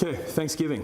Okay, Thanksgiving,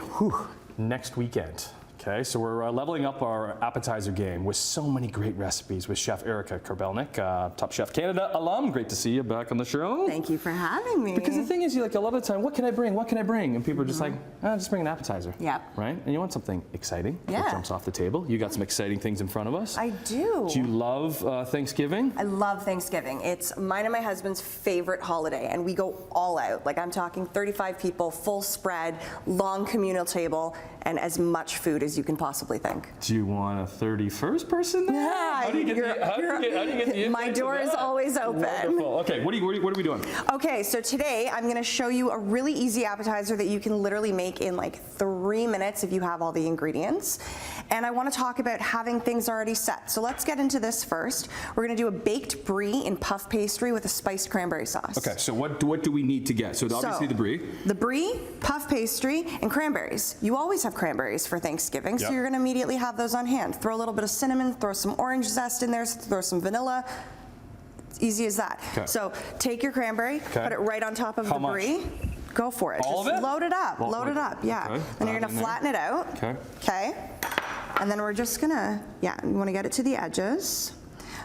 next weekend. Okay, so we're leveling up our appetizer game with so many great recipes with Chef Erica Karbelnik, Top Chef Canada alum. Great to see you back on the show. Thank you for having me. Because the thing is, you like a lot of the time, what can I bring? What can I bring? And people are just like, just bring an appetizer. Yep. Right? And you want something exciting that jumps off the table. You got some exciting things in front of us. I do. Do you love Thanksgiving? I love Thanksgiving. It's mine and my husband's favorite holiday, and we go all out. Like, I'm talking 35 people, full spread, long communal table, and as much food as you can possibly think. Do you want a 31st person there? Yeah, How do you get the my door is always open. Wonderful. Okay, what are we doing? Okay, so today I'm gonna show you a really easy appetizer that you can literally make in like 3 minutes if you have all the ingredients. And I wanna talk about having things already set. So let's get into this first. We're gonna do a baked brie in puff pastry with a spiced cranberry sauce. Okay, so what do we need to get? So obviously the brie. The brie, puff pastry, and cranberries. You always have cranberries for Thanksgiving, so you're gonna immediately have those on hand. Throw a little bit of cinnamon, throw some orange zest in there, throw some vanilla. It's easy as that. Okay. So take your cranberry, put it right on top of the brie. Go for it. All Just of it? Load it up. Load it up. Yeah. Okay. Then you're gonna flatten it out. Okay. Okay. And then we're just gonna, you wanna get it to the edges.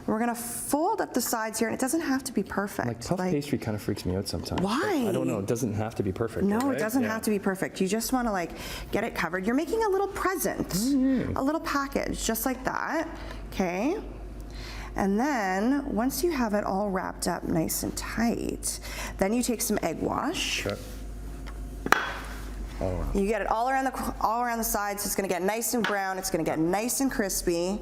We're gonna fold up the sides here, and it doesn't have to be perfect. Like puff pastry kind of freaks me out sometimes. Why? I don't know. It doesn't have to be perfect. No, right? it doesn't have to be perfect. You just want to like get it covered. You're making a little present, a little package, just like that. Okay. And then once you have it all wrapped up nice and tight, then you take some egg wash. Okay. You get it all around the sides. It's going to get nice and brown. It's going to get nice and crispy.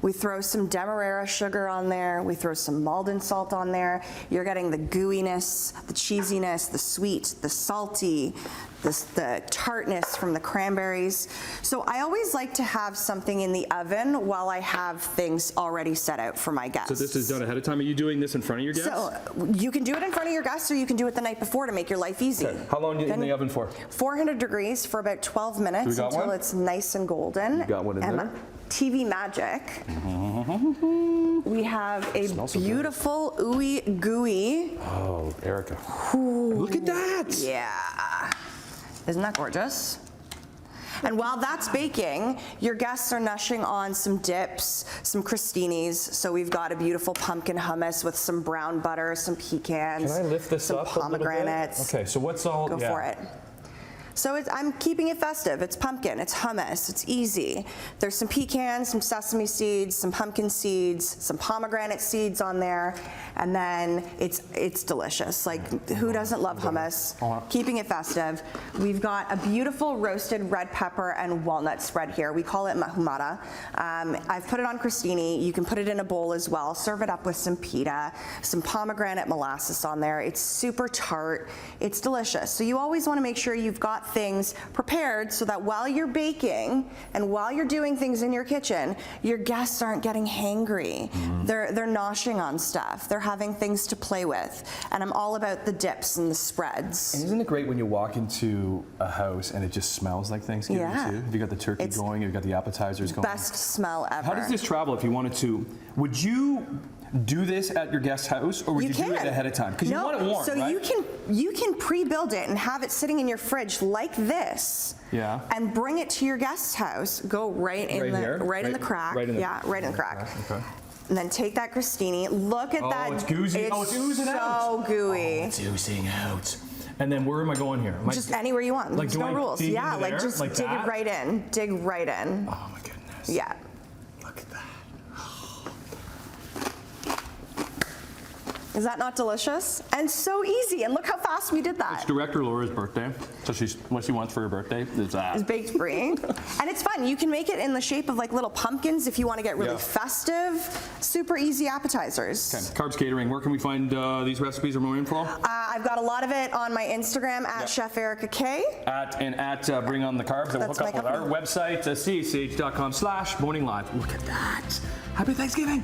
We throw some demerara sugar on there. We throw some Maldon salt on there. You're getting the gooiness, the cheesiness, the sweet, the salty, the tartness from the cranberries. So I always like to have something in the oven while I have things already set out for my guests. So this is done ahead of time. Are you doing this in front of your guests? So you can do it in front of your guests, or you can do it the night before to make your life easy. Okay. How long in the oven for? 400 degrees for about 12 minutes until it's nice and golden. You got one in there? TV magic. We have a beautiful ooey gooey. Oh, Erica. Look at that. Yeah. Isn't that gorgeous? And while that's baking, your guests are nushing on some dips, some crostinis. So we've got a beautiful pumpkin hummus with some brown butter, some pecans. Can I lift this up some pomegranates. a little bit? Okay, so what's all? Go for it. So I'm keeping it festive. It's pumpkin, it's hummus, it's easy. There's some pecans, some sesame seeds, some pumpkin seeds, some pomegranate seeds on there, and then it's delicious. Like, who doesn't love hummus? Keeping it festive. We've got a beautiful roasted red pepper and walnut spread here. We call it mahumada. I've put it on crostini. You can put it in a bowl as well. Serve it up with some pita, some pomegranate molasses on there. It's super tart. It's delicious. So you always want to make sure you've got things prepared so that while you're baking and while you're doing things in your kitchen, your guests aren't getting hangry. They're noshing on stuff. They're having things to play with. And I'm all about the dips and the spreads. And isn't it great when you walk into a house and it just smells like Thanksgiving too? Have you got the turkey going? You've got the appetizers going? Best smell ever. How does this travel if you wanted to? Would you do this at your guest's house, or would you do it ahead of time? Because you want it warm, so right? you can pre-build it and have it sitting in your fridge like this. Yeah. And bring it to your guest's house. Go right in the crack. Right in the crack. Okay. And then take that crostini. Look at that. It's goozy. It's oozing out. So gooey. Oh, it's oozing out. And then where am I going here? Just anywhere you want. There's no rules. Yeah, like just dig it right in. Dig right in. Oh my goodness. Yeah. Look at that. Is that not delicious? And so easy, and look how fast we did that. It's Director Laura's birthday, so what she wants for her birthday is that. It's baked brie. And it's fun. You can make it in the shape of like little pumpkins if you want to get really festive. Super easy appetizers. Okay. Carbs Catering, where can we find these recipes or more info? I've got a lot of it on my Instagram at Chef Erica K. At Bring On The Carbs. And we'll hook up with our website, cach.com/morninglive. Look at that. Happy Thanksgiving.